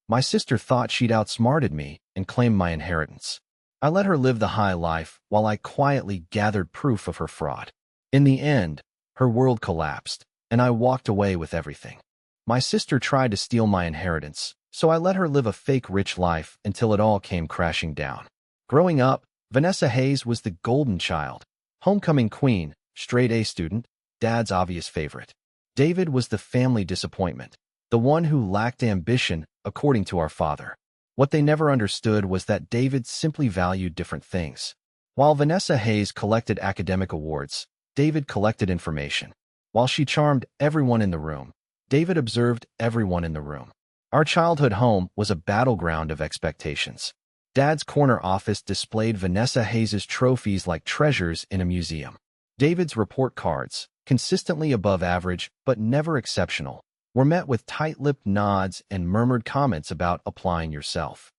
My sister thought she'd outsmarted me and claimed my inheritance. I let her live the high life while I quietly gathered proof of her fraud. In the end, her world collapsed, and I walked away with everything. My sister tried to steal my inheritance, so I let her live a fake rich life until it all came crashing down. Growing up, Vanessa Hayes was the golden child, homecoming queen, straight A student, dad's obvious favorite. David was the family disappointment, the one who lacked ambition, according to our father. What they never understood was that David simply valued different things. While Vanessa Hayes collected academic awards, David collected information. While she charmed everyone in the room, David observed everyone in the room. Our childhood home was a battleground of expectations. Dad's corner office displayed Vanessa Hayes' trophies like treasures in a museum. David's report cards, consistently above average but never exceptional, were met with tight-lipped nods and murmured comments about applying yourself.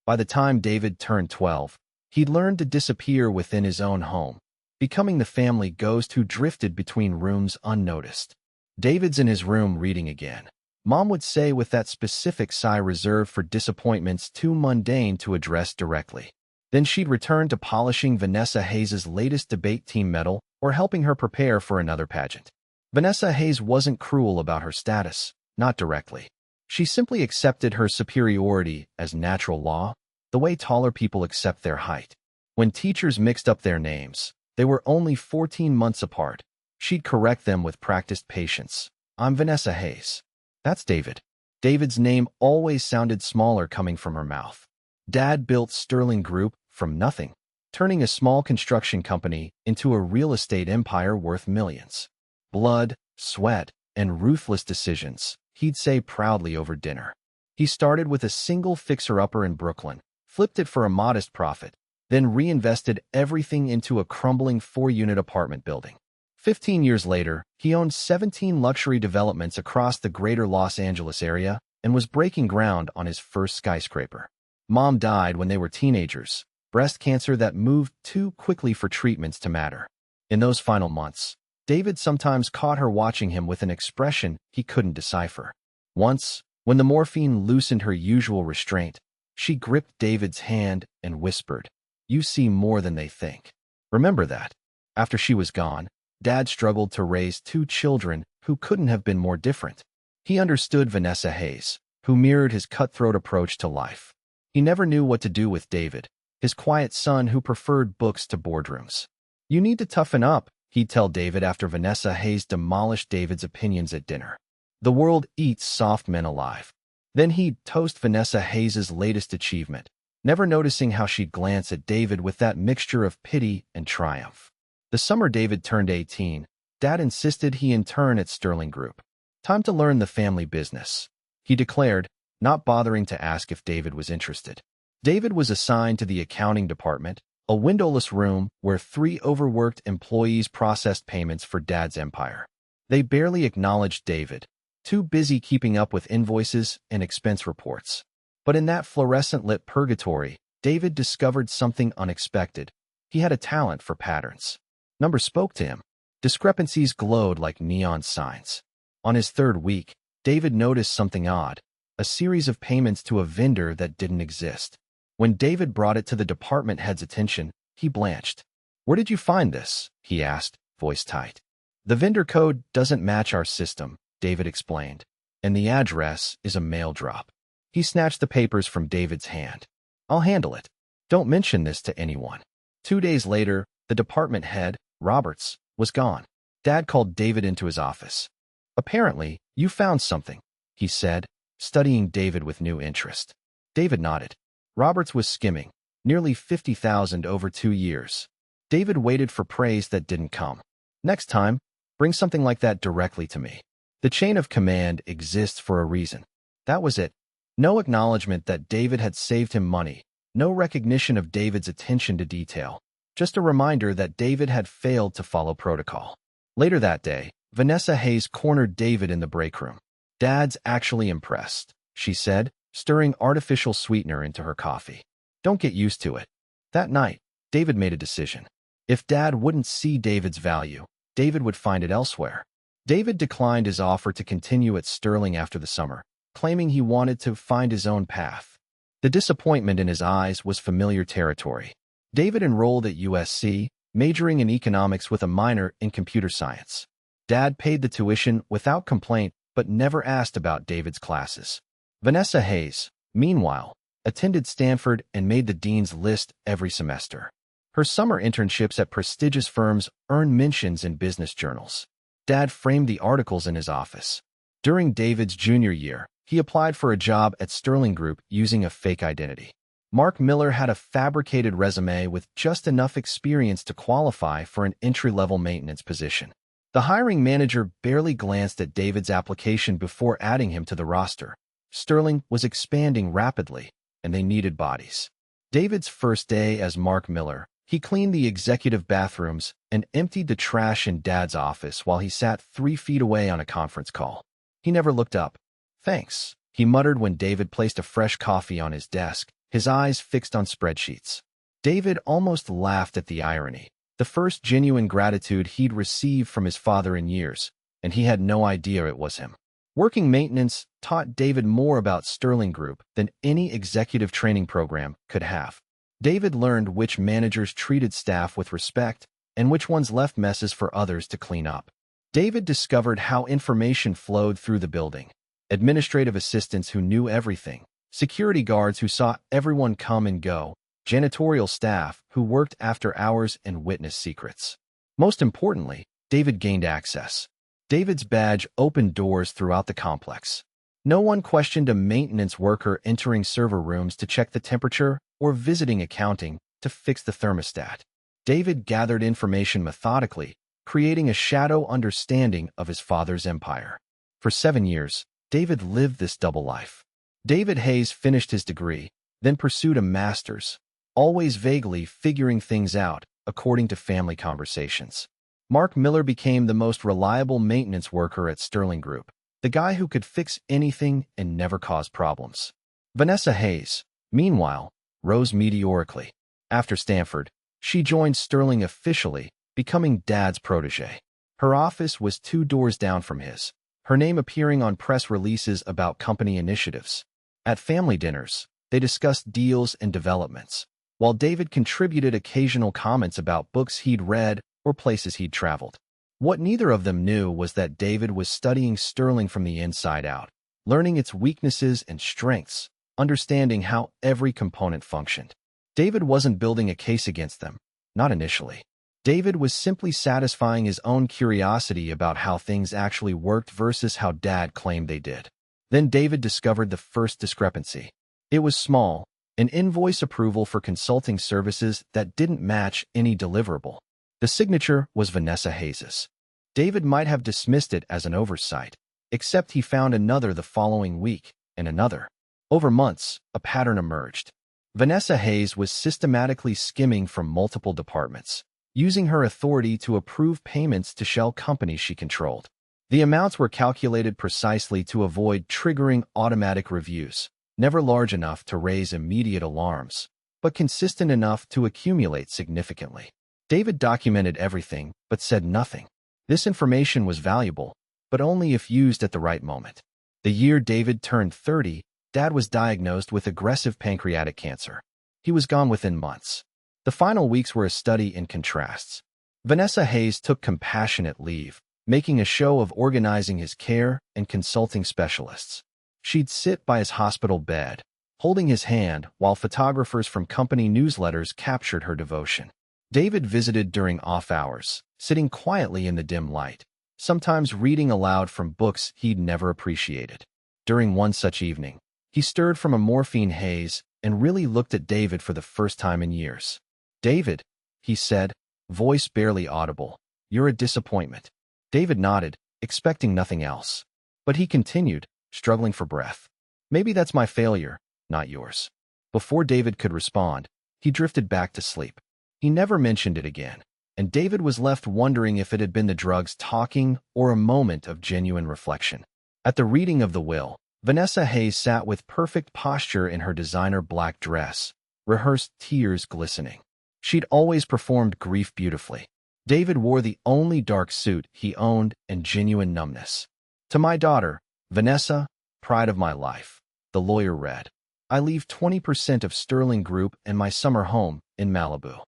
By the time David turned 12, he'd learned to disappear within his own home, becoming the family ghost who drifted between rooms unnoticed. David's in his room reading again, Mom would say with that specific sigh reserved for disappointments too mundane to address directly. Then she'd return to polishing Vanessa Hayes' latest debate team medal or helping her prepare for another pageant. Vanessa Hayes wasn't cruel about her status, not directly. She simply accepted her superiority as natural law, the way taller people accept their height. When teachers mixed up their names, they were only 14 months apart. She'd correct them with practiced patience. I'm Vanessa Hayes. That's David. David's name always sounded smaller coming from her mouth. Dad built Sterling Group from nothing, turning a small construction company into a real estate empire worth millions. Blood, sweat, and ruthless decisions, he'd say proudly over dinner. He started with a single fixer-upper in Brooklyn, flipped it for a modest profit, then reinvested everything into a crumbling 4-unit apartment building. 15 years later, he owned 17 luxury developments across the greater Los Angeles area and was breaking ground on his first skyscraper. Mom died when they were teenagers, breast cancer that moved too quickly for treatments to matter. In those final months, David sometimes caught her watching him with an expression he couldn't decipher. Once, when the morphine loosened her usual restraint, she gripped David's hand and whispered, "You see more than they think." Remember that. After she was gone, Dad struggled to raise 2 children who couldn't have been more different. He understood Vanessa Hayes, who mirrored his cutthroat approach to life. He never knew what to do with David, his quiet son who preferred books to boardrooms. "You need to toughen up," he'd tell David after Vanessa Hayes demolished David's opinions at dinner. "The world eats soft men alive." Then he'd toast Vanessa Hayes' latest achievement, never noticing how she'd glance at David with that mixture of pity and triumph. The summer David turned 18, Dad insisted he intern at Sterling Group. Time to learn the family business, he declared, not bothering to ask if David was interested. David was assigned to the accounting department, a windowless room where 3 overworked employees processed payments for Dad's empire. They barely acknowledged David, too busy keeping up with invoices and expense reports. But in that fluorescent-lit purgatory, David discovered something unexpected. He had a talent for patterns. Numbers spoke to him. Discrepancies glowed like neon signs. On his 3rd week, David noticed something odd, a series of payments to a vendor that didn't exist. When David brought it to the department head's attention, he blanched. "Where did you find this?" he asked, voice tight. "The vendor code doesn't match our system," David explained, "and the address is a mail drop." He snatched the papers from David's hand. "I'll handle it. Don't mention this to anyone." 2 days later, the department head, Roberts, was gone. Dad called David into his office. "Apparently, you found something," he said, studying David with new interest. David nodded. Roberts was skimming, nearly $50,000 over 2 years. David waited for praise that didn't come. "Next time, bring something like that directly to me." The chain of command exists for a reason. That was it. No acknowledgement that David had saved him money, no recognition of David's attention to detail. Just a reminder that David had failed to follow protocol. Later that day, Vanessa Hayes cornered David in the break room. "Dad's actually impressed," she said, stirring artificial sweetener into her coffee. "Don't get used to it." That night, David made a decision. If Dad wouldn't see David's value, David would find it elsewhere. David declined his offer to continue at Sterling after the summer, claiming he wanted to find his own path. The disappointment in his eyes was familiar territory. David enrolled at USC, majoring in economics with a minor in computer science. Dad paid the tuition without complaint but never asked about David's classes. Vanessa Hayes, meanwhile, attended Stanford and made the dean's list every semester. Her summer internships at prestigious firms earned mentions in business journals. Dad framed the articles in his office. During David's junior year, he applied for a job at Sterling Group using a fake identity. Mark Miller had a fabricated resume with just enough experience to qualify for an entry-level maintenance position. The hiring manager barely glanced at David's application before adding him to the roster. Sterling was expanding rapidly, and they needed bodies. David's first day as Mark Miller, he cleaned the executive bathrooms and emptied the trash in Dad's office while he sat 3 feet away on a conference call. He never looked up. "Thanks," he muttered when David placed a fresh coffee on his desk, his eyes fixed on spreadsheets. David almost laughed at the irony. The first genuine gratitude he'd received from his father in years, and he had no idea it was him. Working maintenance taught David more about Sterling Group than any executive training program could have. David learned which managers treated staff with respect and which ones left messes for others to clean up. David discovered how information flowed through the building. Administrative assistants who knew everything, security guards who saw everyone come and go, janitorial staff who worked after hours and witnessed secrets. Most importantly, David gained access. David's badge opened doors throughout the complex. No one questioned a maintenance worker entering server rooms to check the temperature or visiting accounting to fix the thermostat. David gathered information methodically, creating a shadow understanding of his father's empire. For 7 years, David lived this double life. David Hayes finished his degree, then pursued a master's, always vaguely figuring things out according to family conversations. Mark Miller became the most reliable maintenance worker at Sterling Group, the guy who could fix anything and never cause problems. Vanessa Hayes, meanwhile, rose meteorically. After Stanford, she joined Sterling officially, becoming Dad's protege. Her office was 2 doors down from his, her name appearing on press releases about company initiatives. At family dinners, they discussed deals and developments, while David contributed occasional comments about books he'd read or places he'd traveled. What neither of them knew was that David was studying Sterling from the inside out, learning its weaknesses and strengths, understanding how every component functioned. David wasn't building a case against them, not initially. David was simply satisfying his own curiosity about how things actually worked versus how Dad claimed they did. Then David discovered the first discrepancy. It was small, an invoice approval for consulting services that didn't match any deliverable. The signature was Vanessa Hayes's. David might have dismissed it as an oversight, except he found another the following week, and another. Over months, a pattern emerged. Vanessa Hayes was systematically skimming from multiple departments, using her authority to approve payments to shell companies she controlled. The amounts were calculated precisely to avoid triggering automatic reviews, never large enough to raise immediate alarms, but consistent enough to accumulate significantly. David documented everything, but said nothing. This information was valuable, but only if used at the right moment. The year David turned 30, Dad was diagnosed with aggressive pancreatic cancer. He was gone within months. The final weeks were a study in contrasts. Vanessa Hayes took compassionate leave, making a show of organizing his care and consulting specialists. She'd sit by his hospital bed, holding his hand while photographers from company newsletters captured her devotion. David visited during off hours, sitting quietly in the dim light, sometimes reading aloud from books he'd never appreciated. During one such evening, he stirred from a morphine haze and really looked at David for the first time in years. "David," he said, voice barely audible, "you're a disappointment." David nodded, expecting nothing else. But he continued, struggling for breath. "Maybe that's my failure, not yours." Before David could respond, he drifted back to sleep. He never mentioned it again, and David was left wondering if it had been the drugs talking or a moment of genuine reflection. At the reading of the will, Vanessa Hayes sat with perfect posture in her designer black dress, rehearsed tears glistening. She'd always performed grief beautifully. David wore the only dark suit he owned and genuine numbness. "To my daughter, Vanessa, Pride of my life. The lawyer read. I leave 20% of Sterling Group and my summer home in Malibu.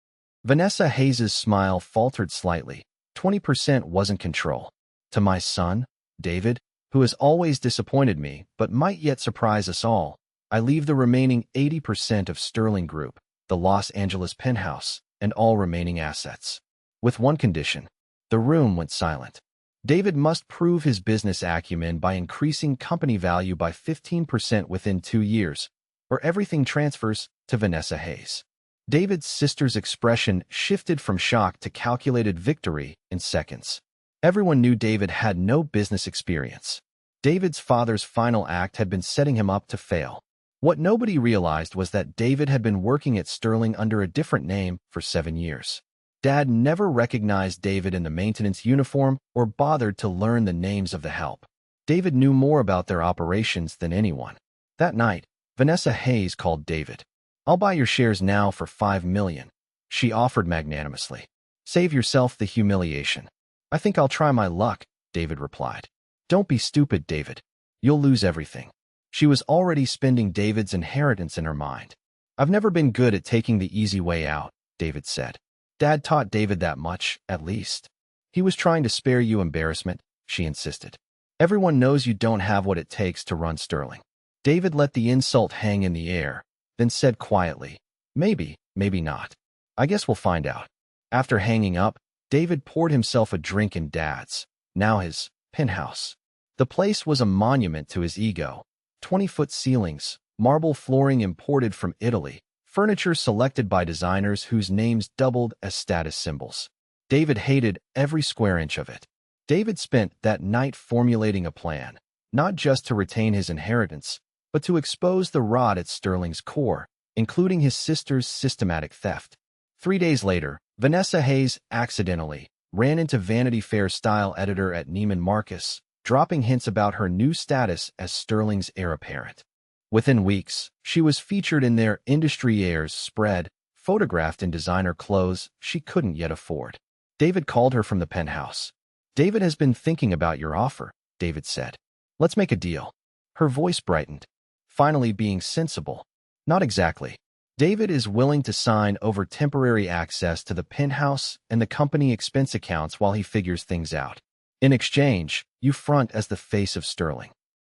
Vanessa Hayes's smile faltered slightly. 20% wasn't control. To my son, David, who has always disappointed me but might yet surprise us all, I leave the remaining 80% of Sterling Group, the Los Angeles penthouse, and all remaining assets. With one condition. The room went silent. David must prove his business acumen by increasing company value by 15% within 2 years, or everything transfers to Vanessa Hayes. David's sister's expression shifted from shock to calculated victory in seconds. Everyone knew David had no business experience. David's father's final act had been setting him up to fail. What nobody realized was that David had been working at Sterling under a different name for 7 years. Dad never recognized David in the maintenance uniform or bothered to learn the names of the help. David knew more about their operations than anyone. That night, Vanessa Hayes called David. I'll buy your shares now for $5 million, she offered magnanimously. Save yourself the humiliation. I think I'll try my luck, David replied. Don't be stupid, David. You'll lose everything. She was already spending David's inheritance in her mind. I've never been good at taking the easy way out, David said. Dad taught David that much, at least. He was trying to spare you embarrassment, she insisted. Everyone knows you don't have what it takes to run Sterling. David let the insult hang in the air, then said quietly, maybe, maybe not. I guess we'll find out. After hanging up, David poured himself a drink in Dad's, now his, penthouse. The place was a monument to his ego. 20-foot ceilings, marble flooring imported from Italy, furniture selected by designers whose names doubled as status symbols. David hated every square inch of it. David spent that night formulating a plan, not just to retain his inheritance, but to expose the rot at Sterling's core, including his sister's systematic theft. 3 days later, Vanessa Hayes accidentally ran into Vanity Fair style editor at Neiman Marcus, dropping hints about her new status as Sterling's heir apparent. Within weeks, she was featured in their Industry Heirs spread, photographed in designer clothes she couldn't yet afford. David called her from the penthouse. David has been thinking about your offer, David said. Let's make a deal. Her voice brightened, finally being sensible. Not exactly. David is willing to sign over temporary access to the penthouse and the company expense accounts while he figures things out. In exchange, you front as the face of Sterling.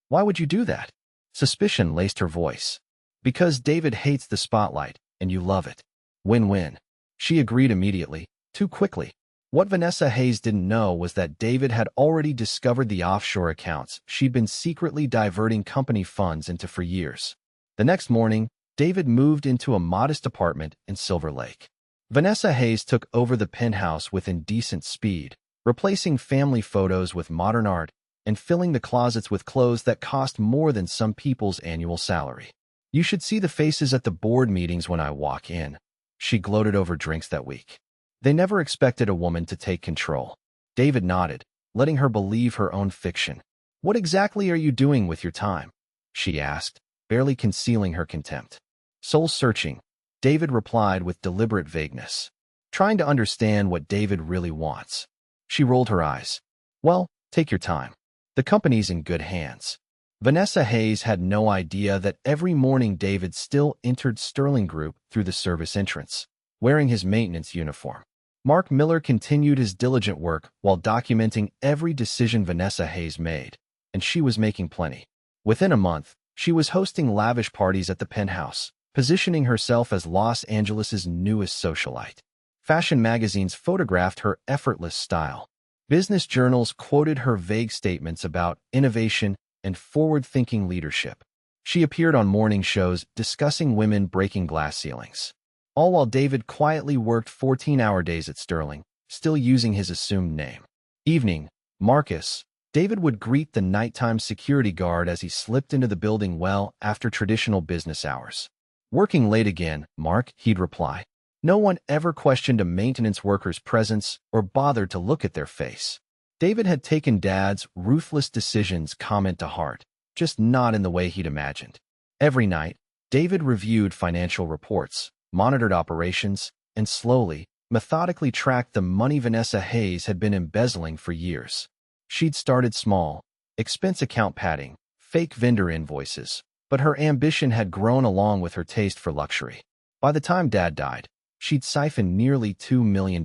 Why would you do that? Suspicion laced her voice. Because David hates the spotlight, and you love it. Win-win. She agreed immediately, too quickly. What Vanessa Hayes didn't know was that David had already discovered the offshore accounts she'd been secretly diverting company funds into for years. The next morning, David moved into a modest apartment in Silver Lake. Vanessa Hayes took over the penthouse with indecent speed, replacing family photos with modern art and filling the closets with clothes that cost more than some people's annual salary. You should see the faces at the board meetings when I walk in, she gloated over drinks that week. They never expected a woman to take control. David nodded, letting her believe her own fiction. What exactly are you doing with your time? She asked, barely concealing her contempt. Soul searching, David replied with deliberate vagueness. Trying to understand what David really wants. She rolled her eyes. Well, take your time. The company's in good hands. Vanessa Hayes had no idea that every morning David still entered Sterling Group through the service entrance, wearing his maintenance uniform. Mark Miller continued his diligent work while documenting every decision Vanessa Hayes made, and she was making plenty. Within a month, she was hosting lavish parties at the penthouse, positioning herself as Los Angeles' newest socialite. Fashion magazines photographed her effortless style. Business journals quoted her vague statements about innovation and forward-thinking leadership. She appeared on morning shows discussing women breaking glass ceilings. All while David quietly worked 14-hour days at Sterling, still using his assumed name. Evening, Marcus. David would greet the nighttime security guard as he slipped into the building well after traditional business hours. Working late again, Mark, he'd reply. No one ever questioned a maintenance worker's presence or bothered to look at their face. David had taken Dad's ruthless decisions comment to heart, just not in the way he'd imagined. Every night, David reviewed financial reports, monitored operations, and slowly, methodically tracked the money Vanessa Hayes had been embezzling for years. She'd started small, expense account padding, fake vendor invoices, but her ambition had grown along with her taste for luxury. By the time Dad died, she'd siphoned nearly $2 million.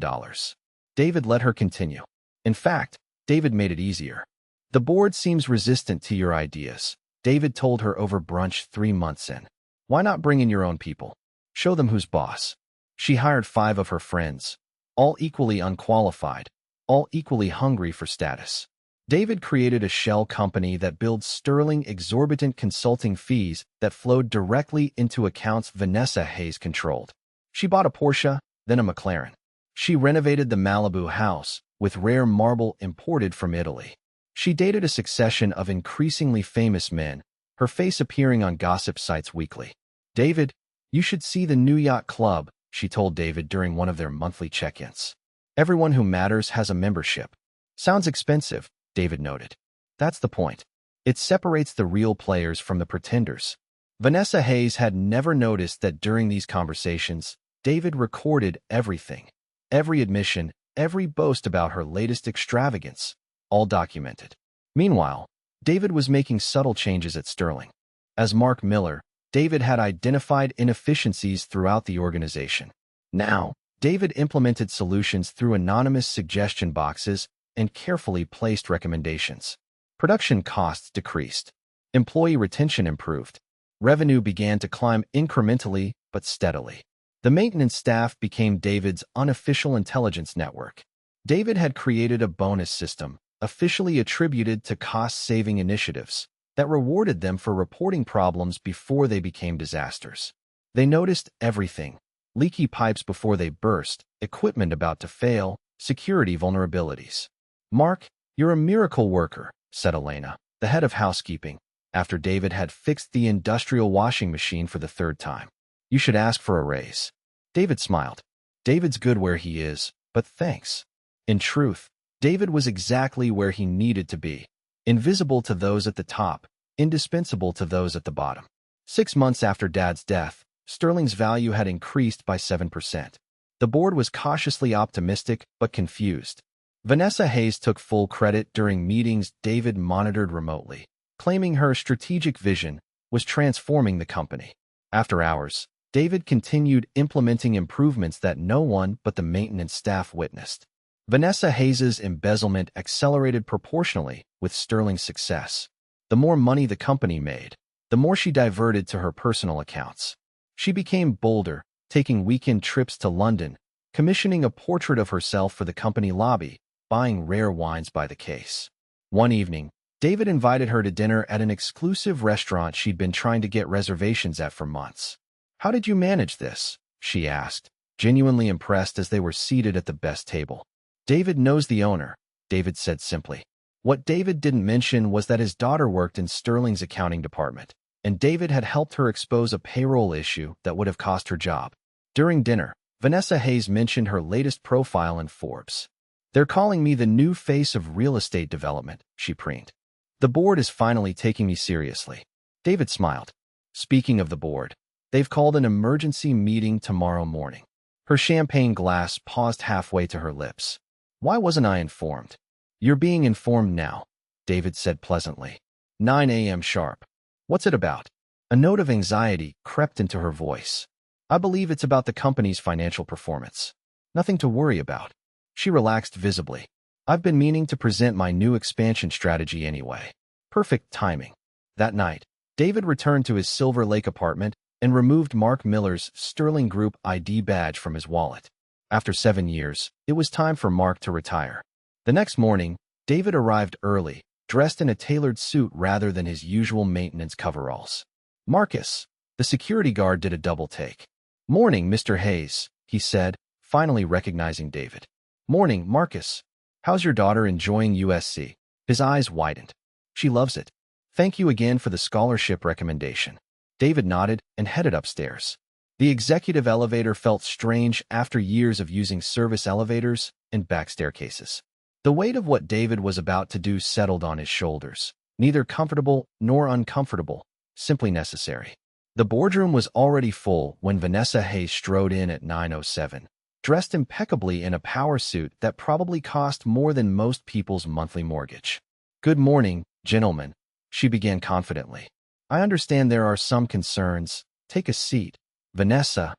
David let her continue. In fact, David made it easier. The board seems resistant to your ideas, David told her over brunch 3 months in. Why not bring in your own people? Show them who's boss. She hired 5 of her friends, all equally unqualified, all equally hungry for status. David created a shell company that billed sterling exorbitant consulting fees that flowed directly into accounts Vanessa Hayes controlled. She bought a Porsche, then a McLaren. She renovated the Malibu house with rare marble imported from Italy. She dated a succession of increasingly famous men, her face appearing on gossip sites weekly. David, you should see the new yacht club, she told David during one of their monthly check-ins. Everyone who matters has a membership. Sounds expensive, David noted. That's the point. It separates the real players from the pretenders. Vanessa Hayes had never noticed that during these conversations, David recorded everything. Every admission, every boast about her latest extravagance, all documented. Meanwhile, David was making subtle changes at Sterling. As Mark Miller, David had identified inefficiencies throughout the organization. Now, David implemented solutions through anonymous suggestion boxes and carefully placed recommendations. Production costs decreased. Employee retention improved. Revenue began to climb incrementally but steadily. The maintenance staff became David's unofficial intelligence network. David had created a bonus system, officially attributed to cost-saving initiatives, that rewarded them for reporting problems before they became disasters. They noticed everything: leaky pipes before they burst, equipment about to fail, security vulnerabilities. "Mark, you're a miracle worker," said Elena, the head of housekeeping, after David had fixed the industrial washing machine for the 3rd time. "You should ask for a raise." David smiled. David's good where he is, but thanks. In truth, David was exactly where he needed to be. Invisible to those at the top, indispensable to those at the bottom. 6 months after Dad's death, Sterling's value had increased by 7%. The board was cautiously optimistic but confused. Vanessa Hayes took full credit during meetings David monitored remotely, claiming her strategic vision was transforming the company. After hours, David continued implementing improvements that no one but the maintenance staff witnessed. Vanessa Hayes's embezzlement accelerated proportionally with Sterling's success. The more money the company made, the more she diverted to her personal accounts. She became bolder, taking weekend trips to London, commissioning a portrait of herself for the company lobby, buying rare wines by the case. One evening, David invited her to dinner at an exclusive restaurant she'd been trying to get reservations at for months. "How did you manage this?" she asked, genuinely impressed as they were seated at the best table. "David knows the owner," David said simply. What David didn't mention was that his daughter worked in Sterling's accounting department, and David had helped her expose a payroll issue that would have cost her job. During dinner, Vanessa Hayes mentioned her latest profile in Forbes. "They're calling me the new face of real estate development," she preened. "The board is finally taking me seriously." David smiled. "Speaking of the board, they've called an emergency meeting tomorrow morning." Her champagne glass paused halfway to her lips. "Why wasn't I informed?" "You're being informed now," David said pleasantly. 9 a.m. sharp. "What's it about?" A note of anxiety crept into her voice. "I believe it's about the company's financial performance." "Nothing to worry about." She relaxed visibly. "I've been meaning to present my new expansion strategy anyway." Perfect timing. That night, David returned to his Silver Lake apartment and removed Mark Miller's Sterling Group ID badge from his wallet. After 7 years, it was time for Mark to retire. The next morning, David arrived early, dressed in a tailored suit rather than his usual maintenance coveralls. "Marcus," the security guard did a double take. "Morning, Mr. Hayes," he said, finally recognizing David. "Morning, Marcus. How's your daughter enjoying USC?" His eyes widened. "She loves it. Thank you again for the scholarship recommendation." David nodded and headed upstairs. The executive elevator felt strange after years of using service elevators and back staircases. The weight of what David was about to do settled on his shoulders, neither comfortable nor uncomfortable, simply necessary. The boardroom was already full when Vanessa Hayes strode in at 9:07, dressed impeccably in a power suit that probably cost more than most people's monthly mortgage. "Good morning, gentlemen," she began confidently. I understand there are some concerns. Take a seat. Vanessa,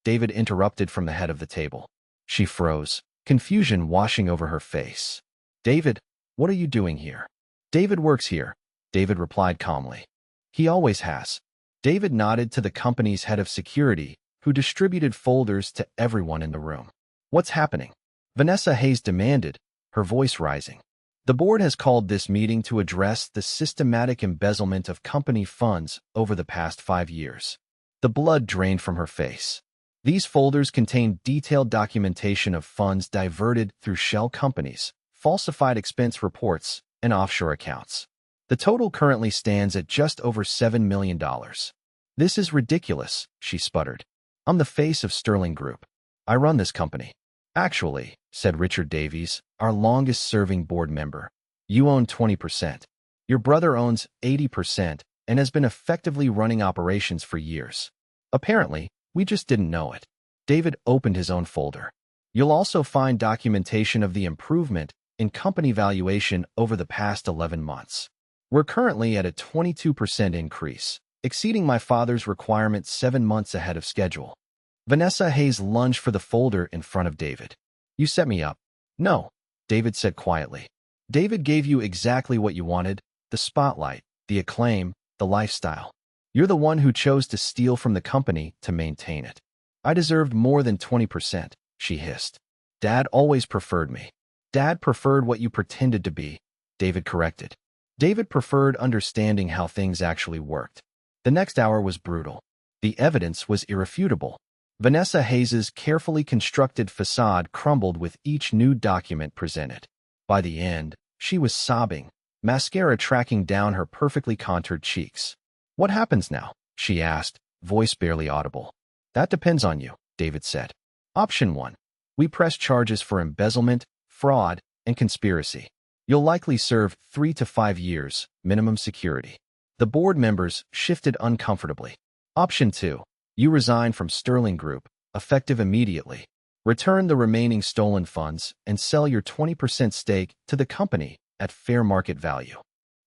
David interrupted from the head of the table. She froze, confusion washing over her face. David, what are you doing here? David works here, David replied calmly. He always has. David nodded to the company's head of security, who distributed folders to everyone in the room. What's happening? Vanessa Hayes demanded, her voice rising. The board has called this meeting to address the systematic embezzlement of company funds over the past 5 years. The blood drained from her face. These folders contain detailed documentation of funds diverted through shell companies, falsified expense reports, and offshore accounts. The total currently stands at just over $7 million. This is ridiculous, she sputtered. I'm the face of Sterling Group. I run this company. Actually, said Richard Davies, our longest-serving board member, you own 20%. Your brother owns 80% and has been effectively running operations for years. Apparently, we just didn't know it. David opened his own folder. You'll also find documentation of the improvement in company valuation over the past 11 months. We're currently at a 22% increase, exceeding my father's requirement 7 months ahead of schedule. Vanessa Hayes lunged for the folder in front of David. You set me up. No, David said quietly. David gave you exactly what you wanted, the spotlight, the acclaim, the lifestyle. You're the one who chose to steal from the company to maintain it. I deserved more than 20%, she hissed. Dad always preferred me. Dad preferred what you pretended to be, David corrected. David preferred understanding how things actually worked. The next hour was brutal. The evidence was irrefutable. Vanessa Hayes's carefully constructed facade crumbled with each new document presented. By the end, she was sobbing, mascara tracking down her perfectly contoured cheeks. What happens now? She asked, voice barely audible. That depends on you, David said. Option 1. We press charges for embezzlement, fraud, and conspiracy. You'll likely serve 3 to 5 years, minimum security. The board members shifted uncomfortably. Option 2. You resign from Sterling Group, effective immediately. Return the remaining stolen funds and sell your 20% stake to the company at fair market value.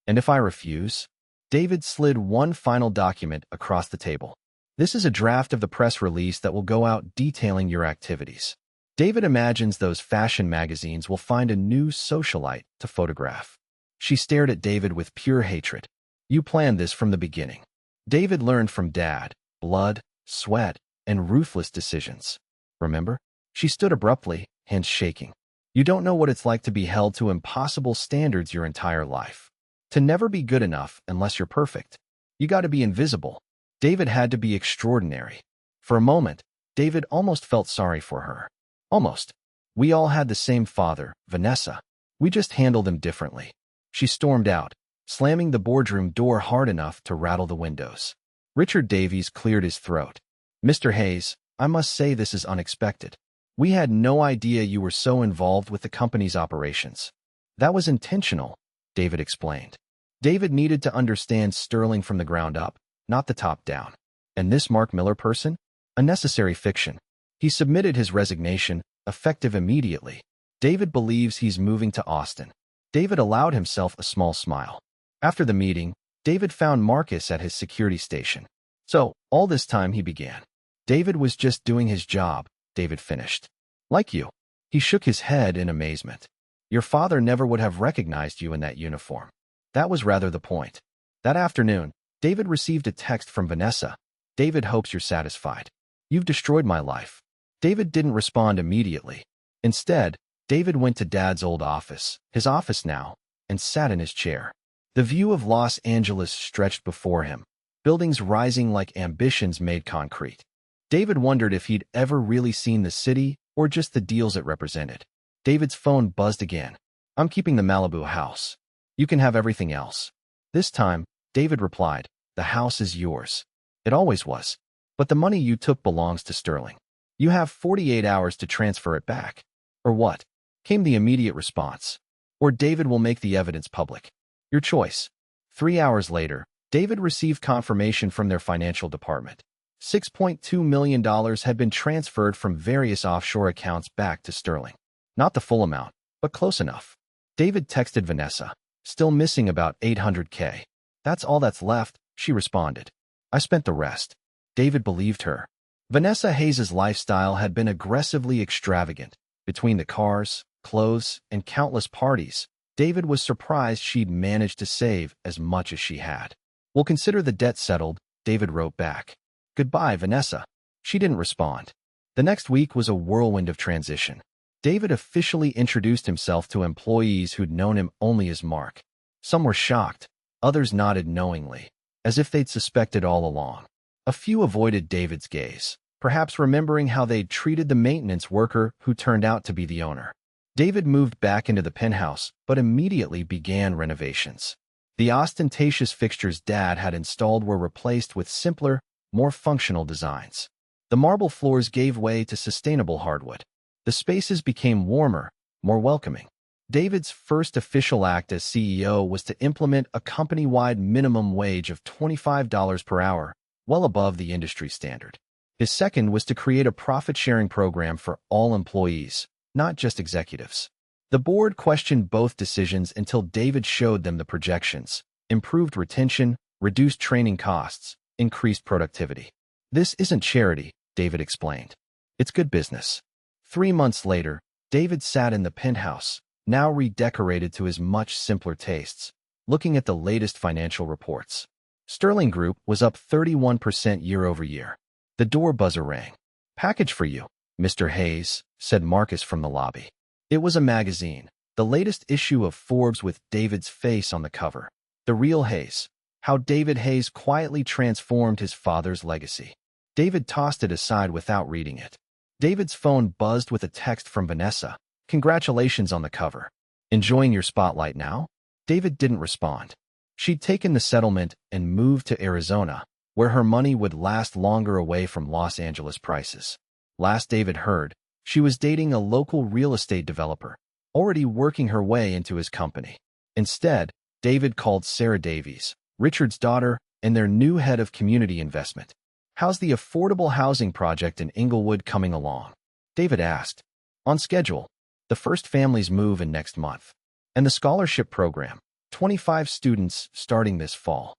And if I refuse? David slid one final document across the table. This is a draft of the press release that will go out detailing your activities. David imagines those fashion magazines will find a new socialite to photograph. She stared at David with pure hatred. You planned this from the beginning. David learned from Dad, blood, sweat, and ruthless decisions. Remember? She stood abruptly, hands shaking. You don't know what it's like to be held to impossible standards your entire life. To never be good enough unless you're perfect. You got to be invisible. David had to be extraordinary. For a moment, David almost felt sorry for her. Almost. We all had the same father, Vanessa. We just handled him differently. She stormed out, slamming the boardroom door hard enough to rattle the windows. Richard Davies cleared his throat. Mr. Hayes, I must say this is unexpected. We had no idea you were so involved with the company's operations. That was intentional, David explained. David needed to understand Sterling from the ground up, not the top down. And this Mark Miller person? A necessary fiction. He submitted his resignation, effective immediately. David believes he's moving to Austin. David allowed himself a small smile. After the meeting, David found Marcus at his security station. So, all this time he began. David was just doing his job, David finished. Like you. He shook his head in amazement. Your father never would have recognized you in that uniform. That was rather the point. That afternoon, David received a text from Vanessa. David hopes you're satisfied. You've destroyed my life. David didn't respond immediately. Instead, David went to Dad's old office, his office now, and sat in his chair. The view of Los Angeles stretched before him, buildings rising like ambitions made concrete. David wondered if he'd ever really seen the city or just the deals it represented. David's phone buzzed again. I'm keeping the Malibu house. You can have everything else. This time, David replied, the house is yours. It always was. But the money you took belongs to Sterling. You have 48 hours to transfer it back. Or what? Came the immediate response. Or David will make the evidence public. Your choice. 3 hours later, David received confirmation from their financial department. $6.2 million had been transferred from various offshore accounts back to Sterling. Not the full amount, but close enough. David texted Vanessa, still missing about $800K. "That's all that's left," she responded. "I spent the rest." David believed her. Vanessa Hayes's lifestyle had been aggressively extravagant. Between the cars, clothes, and countless parties, David was surprised she'd managed to save as much as she had. "We'll consider the debt settled," David wrote back. "Goodbye, Vanessa." She didn't respond. The next week was a whirlwind of transition. David officially introduced himself to employees who'd known him only as Mark. Some were shocked, others nodded knowingly, as if they'd suspected all along. A few avoided David's gaze, perhaps remembering how they'd treated the maintenance worker who turned out to be the owner. David moved back into the penthouse, but immediately began renovations. The ostentatious fixtures Dad had installed were replaced with simpler, more functional designs. The marble floors gave way to sustainable hardwood. The spaces became warmer, more welcoming. David's first official act as CEO was to implement a company-wide minimum wage of $25 per hour, well above the industry standard. His second was to create a profit-sharing program for all employees, not just executives. The board questioned both decisions until David showed them the projections: improved retention, reduced training costs, increased productivity. "This isn't charity," David explained. "It's good business." 3 months later, David sat in the penthouse, now redecorated to his much simpler tastes, looking at the latest financial reports. Sterling Group was up 31% year-over-year. The door buzzer rang. "Package for you, Mr. Hayes," said Marcus from the lobby. It was a magazine, the latest issue of Forbes with David's face on the cover. The Real Hayes: How David Hayes Quietly Transformed His Father's Legacy. David tossed it aside without reading it. David's phone buzzed with a text from Vanessa. "Congratulations on the cover. Enjoying your spotlight now?" David didn't respond. She'd taken the settlement and moved to Arizona, where her money would last longer away from Los Angeles prices. Last David heard, she was dating a local real estate developer, already working her way into his company. Instead, David called Sarah Davies, Richard's daughter, and their new head of community investment. "How's the affordable housing project in Inglewood coming along?" David asked. "On schedule. The first families move in next month. And the scholarship program, 25 students starting this fall."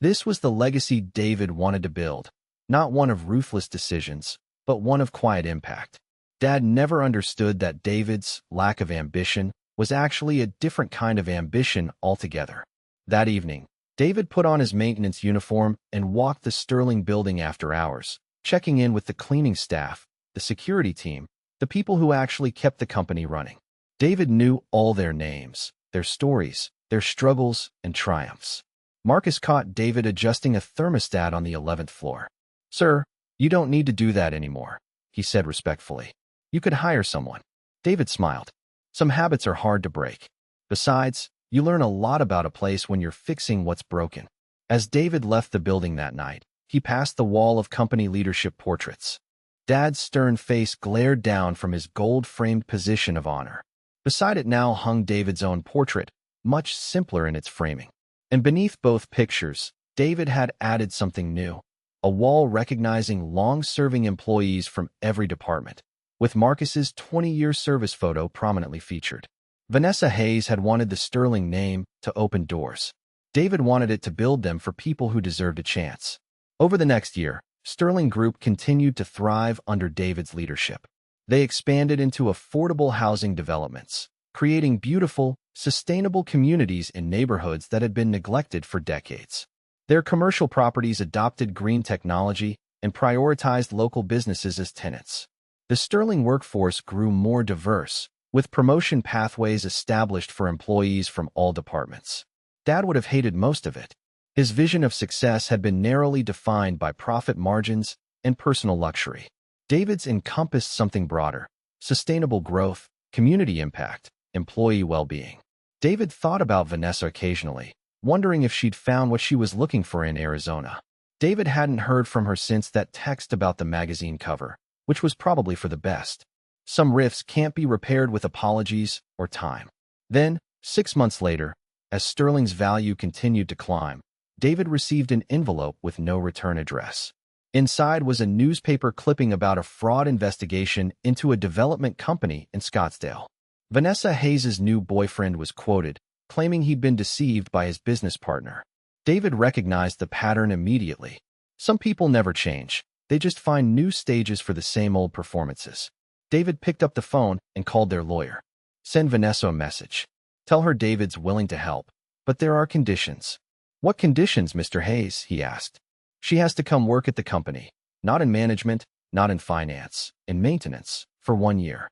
This was the legacy David wanted to build, not one of ruthless decisions, but one of quiet impact. Dad never understood that David's lack of ambition was actually a different kind of ambition altogether. That evening, David put on his maintenance uniform and walked the Sterling building after hours, checking in with the cleaning staff, the security team, the people who actually kept the company running. David knew all their names, their stories, their struggles and triumphs. Marcus caught David adjusting a thermostat on the 11th floor. "Sir, you don't need to do that anymore," he said respectfully. "You could hire someone." David smiled. "Some habits are hard to break. Besides, you learn a lot about a place when you're fixing what's broken." As David left the building that night, he passed the wall of company leadership portraits. Dad's stern face glared down from his gold-framed position of honor. Beside it now hung David's own portrait, much simpler in its framing. And beneath both pictures, David had added something new: a wall recognizing long-serving employees from every department, with Marcus's 20-year service photo prominently featured. Vanessa Hayes had wanted the Sterling name to open doors. David wanted it to build them for people who deserved a chance. Over the next year, Sterling Group continued to thrive under David's leadership. They expanded into affordable housing developments, creating beautiful, sustainable communities in neighborhoods that had been neglected for decades. Their commercial properties adopted green technology and prioritized local businesses as tenants. The Sterling workforce grew more diverse, with promotion pathways established for employees from all departments. Dad would have hated most of it. His vision of success had been narrowly defined by profit margins and personal luxury. David's encompassed something broader: sustainable growth, community impact, employee well-being. David thought about Vanessa occasionally, wondering if she'd found what she was looking for in Arizona. David hadn't heard from her since that text about the magazine cover, which was probably for the best. Some rifts can't be repaired with apologies or time. Then, 6 months later, as Sterling's value continued to climb, David received an envelope with no return address. Inside was a newspaper clipping about a fraud investigation into a development company in Scottsdale. Vanessa Hayes' new boyfriend was quoted, claiming he'd been deceived by his business partner. David recognized the pattern immediately. Some people never change. They just find new stages for the same old performances. David picked up the phone and called their lawyer. Send Vanessa a message. Tell her David's willing to help, but there are conditions. What conditions, Mr. Hayes? He asked. She has to come work at the company, not in management, not in finance, in maintenance, for 1 year.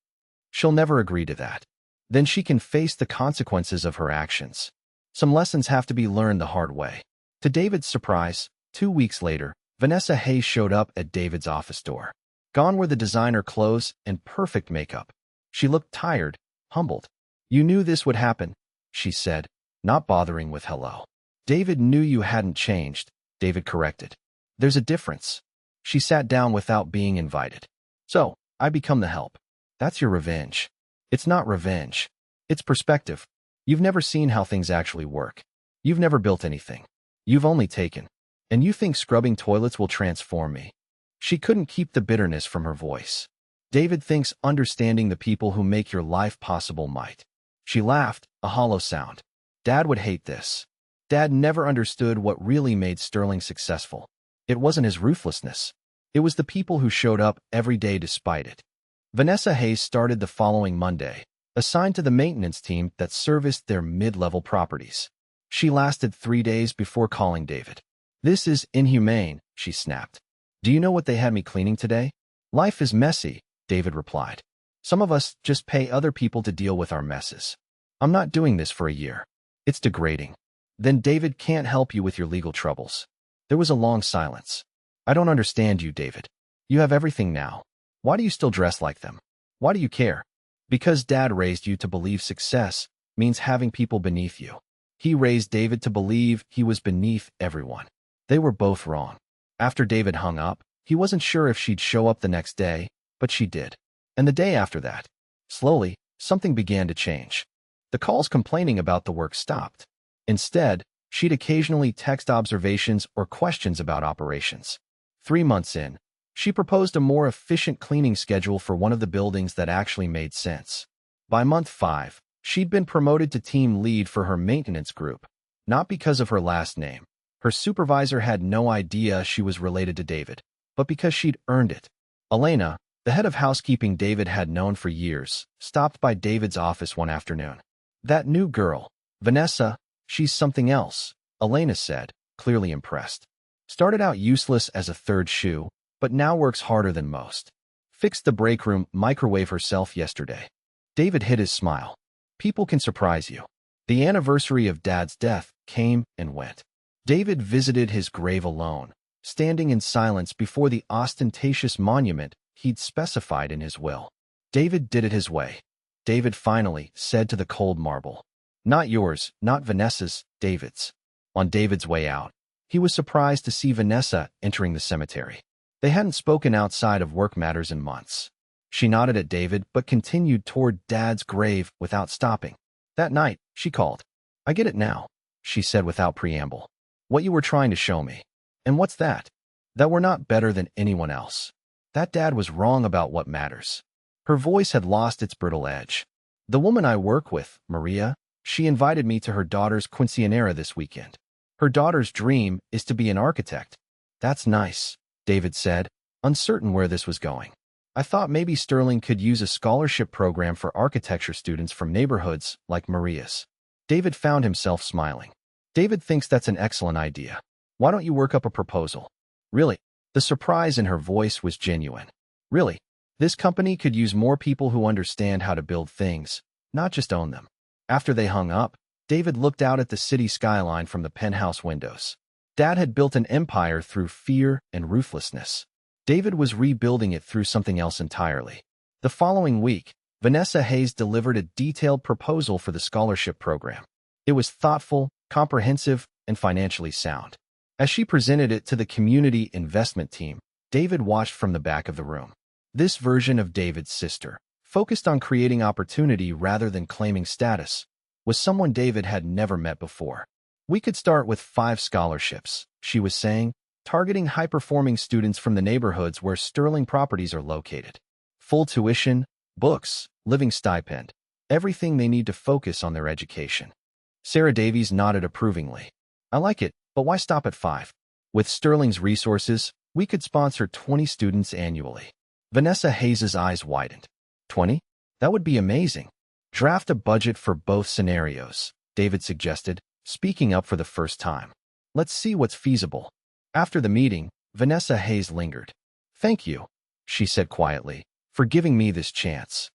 She'll never agree to that. Then she can face the consequences of her actions. Some lessons have to be learned the hard way. To David's surprise, 2 weeks later, Vanessa Hayes showed up at David's office door. Gone were the designer clothes and perfect makeup. She looked tired, humbled. You knew this would happen, she said, not bothering with hello. David knew you hadn't changed, David corrected. There's a difference. She sat down without being invited. So, I become the help. That's your revenge. It's not revenge. It's perspective. You've never seen how things actually work. You've never built anything. You've only taken. And you think scrubbing toilets will transform me. She couldn't keep the bitterness from her voice. David thinks understanding the people who make your life possible might. She laughed, a hollow sound. Dad would hate this. Dad never understood what really made Sterling successful. It wasn't his ruthlessness. It was the people who showed up every day despite it. Vanessa Hayes started the following Monday, assigned to the maintenance team that serviced their mid-level properties. She lasted 3 days before calling David. This is inhumane, she snapped. Do you know what they had me cleaning today? Life is messy, David replied. Some of us just pay other people to deal with our messes. I'm not doing this for a year. It's degrading. Then David can't help you with your legal troubles. There was a long silence. I don't understand you, David. You have everything now. Why do you still dress like them? Why do you care? Because Dad raised you to believe success means having people beneath you. He raised David to believe he was beneath everyone. They were both wrong. After David hung up, he wasn't sure if she'd show up the next day, but she did. And the day after that. Slowly, something began to change. The calls complaining about the work stopped. Instead, she'd occasionally text observations or questions about operations. 3 months in, she proposed a more efficient cleaning schedule for one of the buildings that actually made sense. By month 5, she'd been promoted to team lead for her maintenance group, not because of her last name. Her supervisor had no idea she was related to David, but because she'd earned it. Elena, the head of housekeeping David had known for years, stopped by David's office one afternoon. That new girl, Vanessa, she's something else, Elena said, clearly impressed. Started out useless as a third shoe, but now works harder than most. Fixed the break room microwave herself yesterday. David hid his smile. People can surprise you. The anniversary of Dad's death came and went. David visited his grave alone, standing in silence before the ostentatious monument he'd specified in his will. David did it his way. David finally said to the cold marble. Not yours, not Vanessa's, David's. On David's way out, he was surprised to see Vanessa entering the cemetery. They hadn't spoken outside of work matters in months. She nodded at David but continued toward Dad's grave without stopping. That night, she called. I get it now, she said without preamble. What you were trying to show me. And what's that? That we're not better than anyone else. That Dad was wrong about what matters. Her voice had lost its brittle edge. The woman I work with, Maria, she invited me to her daughter's quinceanera this weekend. Her daughter's dream is to be an architect. That's nice, David said, uncertain where this was going. I thought maybe Sterling could use a scholarship program for architecture students from neighborhoods like Maria's. David found himself smiling. David thinks that's an excellent idea. Why don't you work up a proposal? Really? The surprise in her voice was genuine. Really? This company could use more people who understand how to build things, not just own them. After they hung up, David looked out at the city skyline from the penthouse windows. Dad had built an empire through fear and ruthlessness. David was rebuilding it through something else entirely. The following week, Vanessa Hayes delivered a detailed proposal for the scholarship program. It was thoughtful, comprehensive, and financially sound. As she presented it to the community investment team, David watched from the back of the room. This version of David's sister, focused on creating opportunity rather than claiming status, was someone David had never met before. We could start with 5 scholarships, she was saying, targeting high-performing students from the neighborhoods where Sterling properties are located. Full tuition, books, living stipend, everything they need to focus on their education. Sarah Davies nodded approvingly. I like it, But why stop at 5? With Sterling's resources, we could sponsor 20 students annually. Vanessa Hayes' eyes widened. 20? That would be amazing. Draft a budget for both scenarios, David suggested, speaking up for the first time. Let's see what's feasible. After the meeting, Vanessa Hayes lingered. Thank you, she said quietly, for giving me this chance.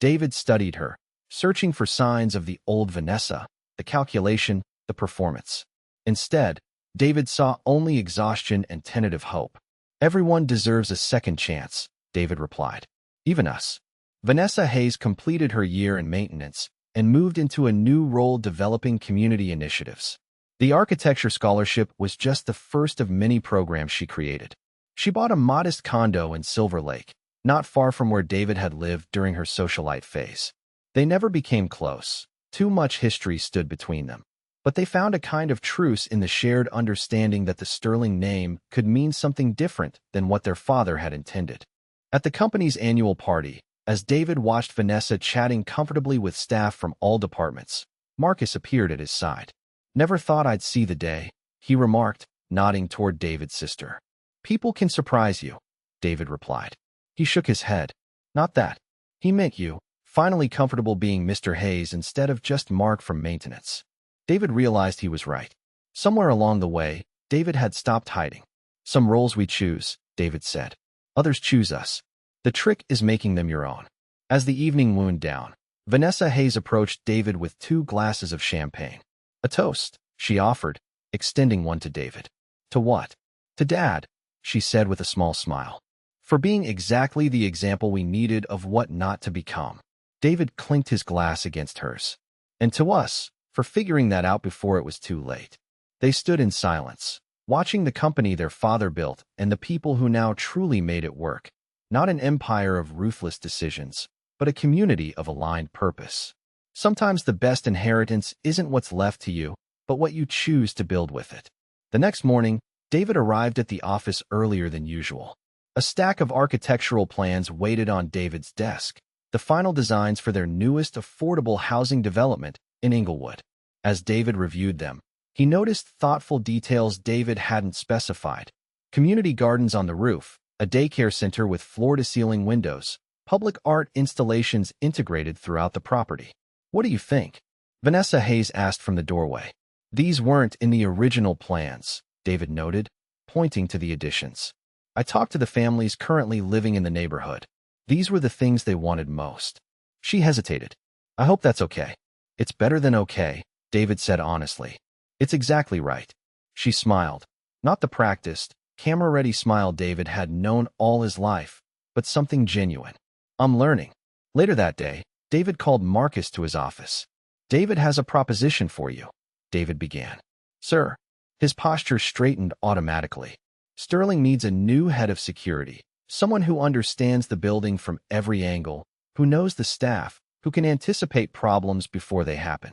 David studied her, searching for signs of the old Vanessa, the calculation, the performance. Instead, David saw only exhaustion and tentative hope. Everyone deserves a second chance, David replied. Even us. Vanessa Hayes completed her year in maintenance and moved into a new role developing community initiatives. The architecture scholarship was just the first of many programs she created. She bought a modest condo in Silver Lake, not far from where David had lived during her socialite phase. They never became close. Too much history stood between them. But they found a kind of truce in the shared understanding that the Sterling name could mean something different than what their father had intended. At the company's annual party, as David watched Vanessa chatting comfortably with staff from all departments, Marcus appeared at his side. Never thought I'd see the day, he remarked, nodding toward David's sister. People can surprise you, David replied. He shook his head. Not that. He meant you, finally comfortable being Mr. Hayes instead of just Mark from maintenance. David realized he was right. Somewhere along the way, David had stopped hiding. Some roles we choose, David said. Others choose us. The trick is making them your own. As the evening wound down, Vanessa Hayes approached David with 2 glasses of champagne. A toast, she offered, extending one to David. To what? To Dad, she said with a small smile. For being exactly the example we needed of what not to become. David clinked his glass against hers. And to us, for figuring that out before it was too late. They stood in silence, watching the company their father built and the people who now truly made it work. Not an empire of ruthless decisions, but a community of aligned purpose. Sometimes the best inheritance isn't what's left to you, but what you choose to build with it. The next morning, David arrived at the office earlier than usual. A stack of architectural plans waited on David's desk, the final designs for their newest affordable housing development in Inglewood. As David reviewed them, he noticed thoughtful details David hadn't specified. Community gardens on the roof, a daycare center with floor-to-ceiling windows, public art installations integrated throughout the property. What do you think? Vanessa Hayes asked from the doorway. These weren't in the original plans, David noted, pointing to the additions. I talked to the families currently living in the neighborhood. These were the things they wanted most. She hesitated. I hope that's okay. It's better than okay, David said honestly. It's exactly right. She smiled. Not the practiced, camera-ready smile David had known all his life, but something genuine. I'm learning. Later that day, David called Marcus to his office. David has a proposition for you, David began. Sir. His posture straightened automatically. Sterling needs a new head of security, someone who understands the building from every angle, who knows the staff, who can anticipate problems before they happen.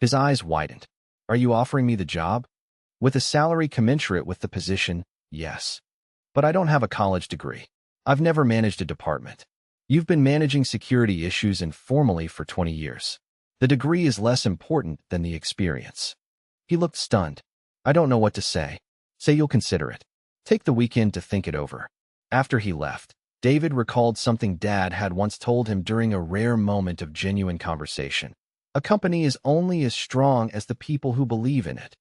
His eyes widened. Are you offering me the job? With a salary commensurate with the position, yes. But I don't have a college degree. I've never managed a department. You've been managing security issues informally for 20 years. The degree is less important than the experience. He looked stunned. I don't know what to say. Say you'll consider it. Take the weekend to think it over. After he left, David recalled something Dad had once told him during a rare moment of genuine conversation. A company is only as strong as the people who believe in it.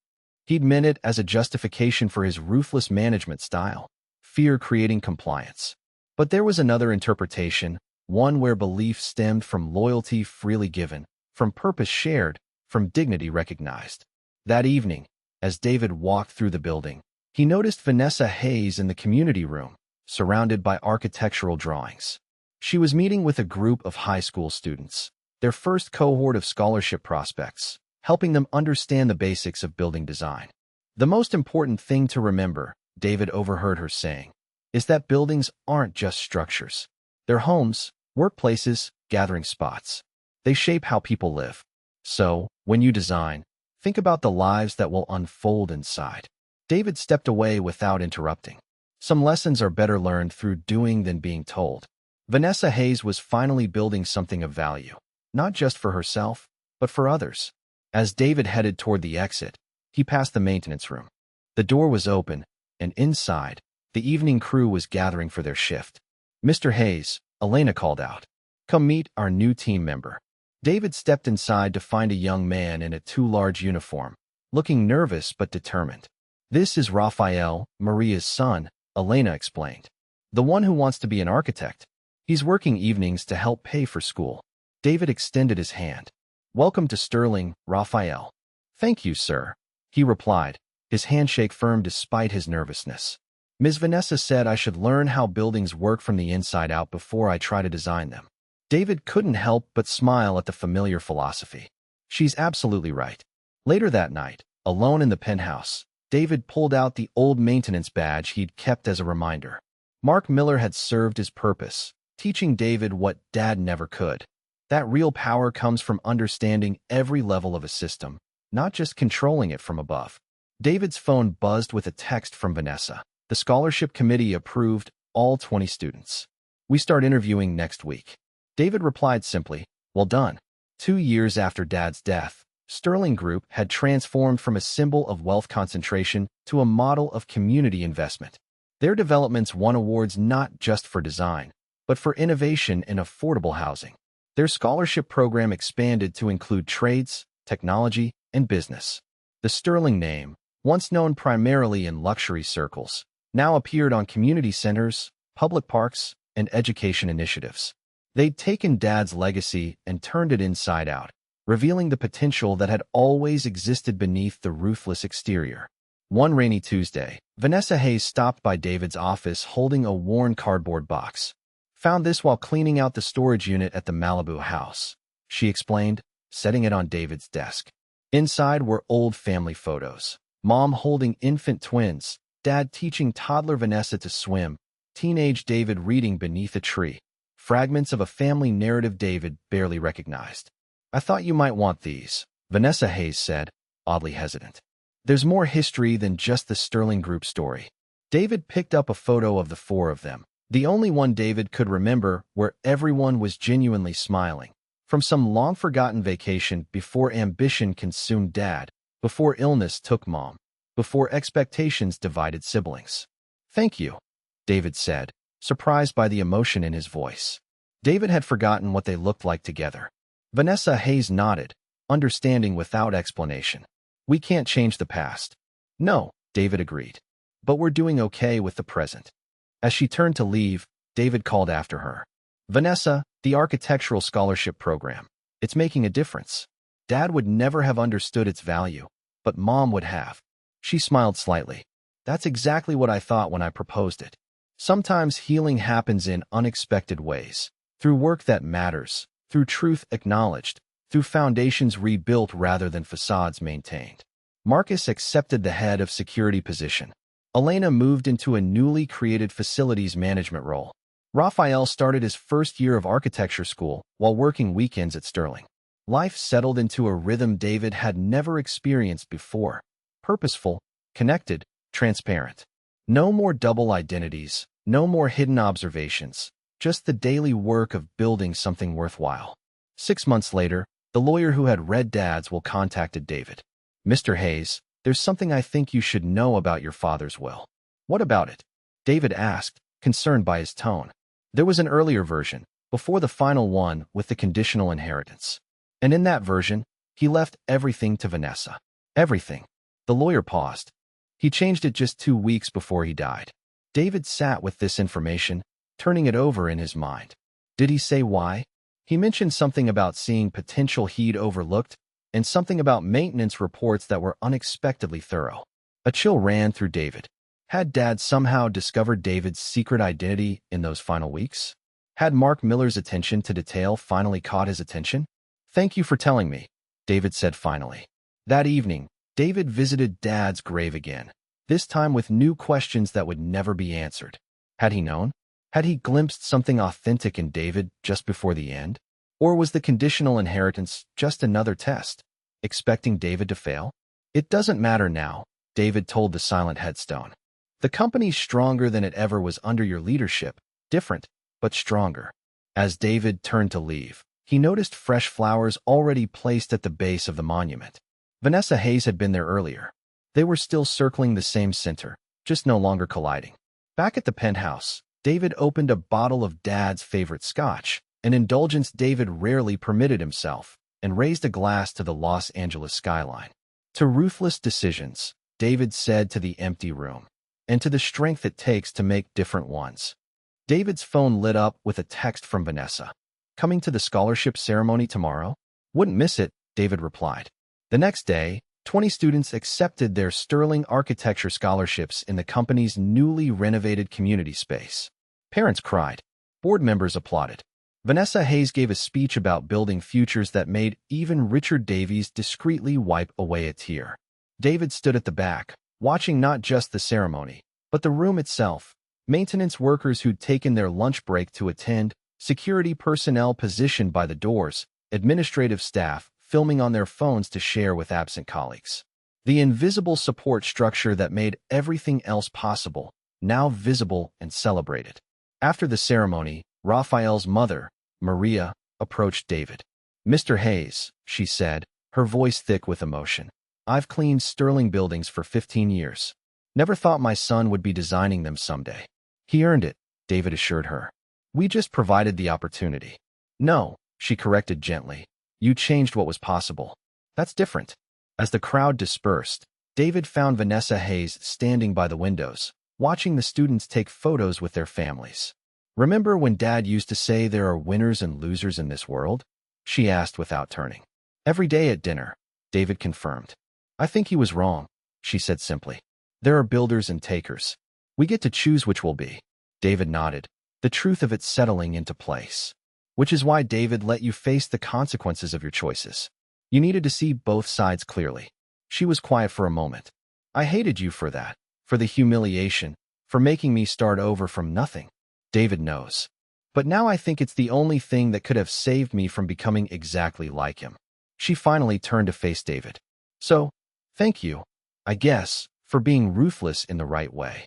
He'd meant it as a justification for his ruthless management style, fear creating compliance. But there was another interpretation, one where belief stemmed from loyalty freely given, from purpose shared, from dignity recognized. That evening, as David walked through the building, he noticed Vanessa Hayes in the community room, surrounded by architectural drawings. She was meeting with a group of high school students, their first cohort of scholarship prospects, helping them understand the basics of building design. The most important thing to remember, David overheard her saying, is that buildings aren't just structures. They're homes, workplaces, gathering spots. They shape how people live. So, when you design, think about the lives that will unfold inside. David stepped away without interrupting. Some lessons are better learned through doing than being told. Vanessa Hayes was finally building something of value, not just for herself, but for others. As David headed toward the exit, he passed the maintenance room. The door was open, and inside, the evening crew was gathering for their shift. "Mr. Hayes," Elena called out. "Come meet our new team member." David stepped inside to find a young man in a too large uniform, looking nervous but determined. "This is Raphael, Maria's son," Elena explained. "The one who wants to be an architect. He's working evenings to help pay for school." David extended his hand. "Welcome to Sterling, Raphael." "Thank you, sir," he replied, his handshake firm despite his nervousness. "Ms. Vanessa said I should learn how buildings work from the inside out before I try to design them." David couldn't help but smile at the familiar philosophy. She's absolutely right. Later that night, alone in the penthouse, David pulled out the old maintenance badge he'd kept as a reminder. Mark Miller had served his purpose, teaching David what Dad never could. That real power comes from understanding every level of a system, not just controlling it from above. David's phone buzzed with a text from Vanessa. "The scholarship committee approved all 20 students. We start interviewing next week." David replied simply, "Well done." 2 years after Dad's death, Sterling Group had transformed from a symbol of wealth concentration to a model of community investment. Their developments won awards not just for design, but for innovation in affordable housing. Their scholarship program expanded to include trades, technology, and business. The Sterling name, once known primarily in luxury circles, now appeared on community centers, public parks, and education initiatives. They'd taken Dad's legacy and turned it inside out, revealing the potential that had always existed beneath the ruthless exterior. One rainy Tuesday, Vanessa Hayes stopped by David's office holding a worn cardboard box. "Found this while cleaning out the storage unit at the Malibu house," she explained, setting it on David's desk. Inside were old family photos. Mom holding infant twins, Dad teaching toddler Vanessa to swim, teenage David reading beneath a tree. Fragments of a family narrative David barely recognized. "I thought you might want these," Vanessa Hayes said, oddly hesitant. "There's more history than just the Sterling Group story." David picked up a photo of the 4 of them, the only one David could remember where everyone was genuinely smiling. From some long-forgotten vacation before ambition consumed Dad, before illness took Mom, before expectations divided siblings. "Thank you," David said, surprised by the emotion in his voice. David had forgotten what they looked like together. Vanessa Hayes nodded, understanding without explanation. "We can't change the past." "No," David agreed. "But we're doing okay with the present." As she turned to leave, David called after her. "Vanessa, the architectural scholarship program. It's making a difference. Dad would never have understood its value, but Mom would have." She smiled slightly. "That's exactly what I thought when I proposed it. Sometimes healing happens in unexpected ways, through work that matters, through truth acknowledged, through foundations rebuilt rather than facades maintained." Marcus accepted the head of security position. Elena moved into a newly created facilities management role. Raphael started his first year of architecture school while working weekends at Sterling. Life settled into a rhythm David had never experienced before. Purposeful, connected, transparent. No more double identities, no more hidden observations, just the daily work of building something worthwhile. 6 months later, the lawyer who had read Dad's will contacted David. "Mr. Hayes, there's something I think you should know about your father's will." "What about it?" David asked, concerned by his tone. "There was an earlier version, before the final one with the conditional inheritance. And in that version, he left everything to Vanessa." "Everything." The lawyer paused. "He changed it just 2 weeks before he died." David sat with this information, turning it over in his mind. Did he say why? He mentioned something about seeing potential he'd overlooked, and something about maintenance reports that were unexpectedly thorough. A chill ran through David. Had Dad somehow discovered David's secret identity in those final weeks? Had Mark Miller's attention to detail finally caught his attention? "Thank you for telling me," David said finally. That evening, David visited Dad's grave again, this time with new questions that would never be answered. Had he known? Had he glimpsed something authentic in David just before the end? Or was the conditional inheritance just another test, expecting David to fail? "It doesn't matter now," David told the silent headstone. "The company's stronger than it ever was under your leadership, different, but stronger." As David turned to leave, he noticed fresh flowers already placed at the base of the monument. Vanessa Hayes had been there earlier. They were still circling the same center, just no longer colliding. Back at the penthouse, David opened a bottle of Dad's favorite scotch, an indulgence David rarely permitted himself, and raised a glass to the Los Angeles skyline. To ruthless decisions, David said, to the empty room, and to the strength it takes to make different ones. David's phone lit up with a text from Vanessa. Coming to the scholarship ceremony tomorrow? Wouldn't miss it, David replied. The next day, 20 students accepted their sterling architecture scholarships in the company's newly renovated community space. Parents cried. Board members applauded. Vanessa Hayes gave a speech about building futures that made even Richard Davies discreetly wipe away a tear. David stood at the back, watching not just the ceremony, but the room itself. Maintenance workers who'd taken their lunch break to attend, security personnel positioned by the doors, administrative staff filming on their phones to share with absent colleagues. The invisible support structure that made everything else possible, now visible and celebrated. After the ceremony, Raphael's mother, Maria, approached David. Mr. Hayes, she said, her voice thick with emotion. I've cleaned sterling buildings for 15 years. Never thought my son would be designing them someday. He earned it, David assured her. We just provided the opportunity. No, she corrected gently. You changed what was possible. That's different. As the crowd dispersed, David found Vanessa Hayes standing by the windows, watching the students take photos with their families. Remember when Dad used to say there are winners and losers in this world? She asked without turning. Every day at dinner, David confirmed. I think he was wrong, she said simply. There are builders and takers. We get to choose which will be. David nodded, the truth of it settling into place. Which is why David let you face the consequences of your choices. You needed to see both sides clearly. She was quiet for a moment. I hated you for that, for the humiliation, for making me start over from nothing. David knows. But now I think it's the only thing that could have saved me from becoming exactly like him. She finally turned to face David. So, thank you, I guess, for being ruthless in the right way.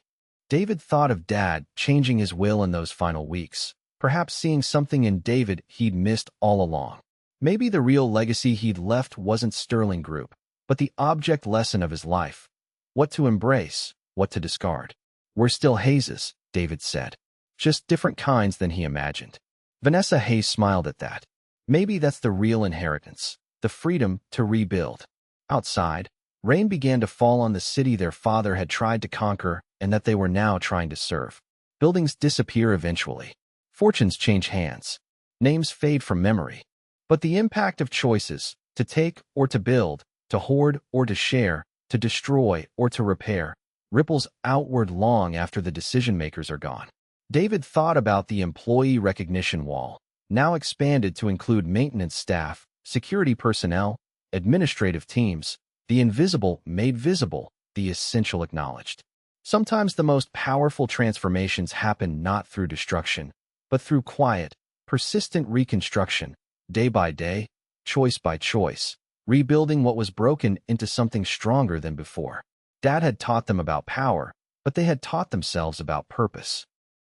David thought of Dad changing his will in those final weeks, perhaps seeing something in David he'd missed all along. Maybe the real legacy he'd left wasn't Sterling Group, but the object lesson of his life. What to embrace, what to discard. We're still Hayes, David said. Just different kinds than he imagined. Vanessa Hayes smiled at that. Maybe that's the real inheritance, the freedom to rebuild. Outside, rain began to fall on the city their father had tried to conquer and that they were now trying to serve. Buildings disappear eventually. Fortunes change hands. Names fade from memory. But the impact of choices, to take or to build, to hoard or to share, to destroy or to repair, ripples outward long after the decision-makers are gone. David thought about the employee recognition wall, now expanded to include maintenance staff, security personnel, administrative teams, the invisible made visible, the essential acknowledged. Sometimes the most powerful transformations happen not through destruction, but through quiet, persistent reconstruction, day by day, choice by choice, rebuilding what was broken into something stronger than before. Dad had taught them about power, but they had taught themselves about purpose.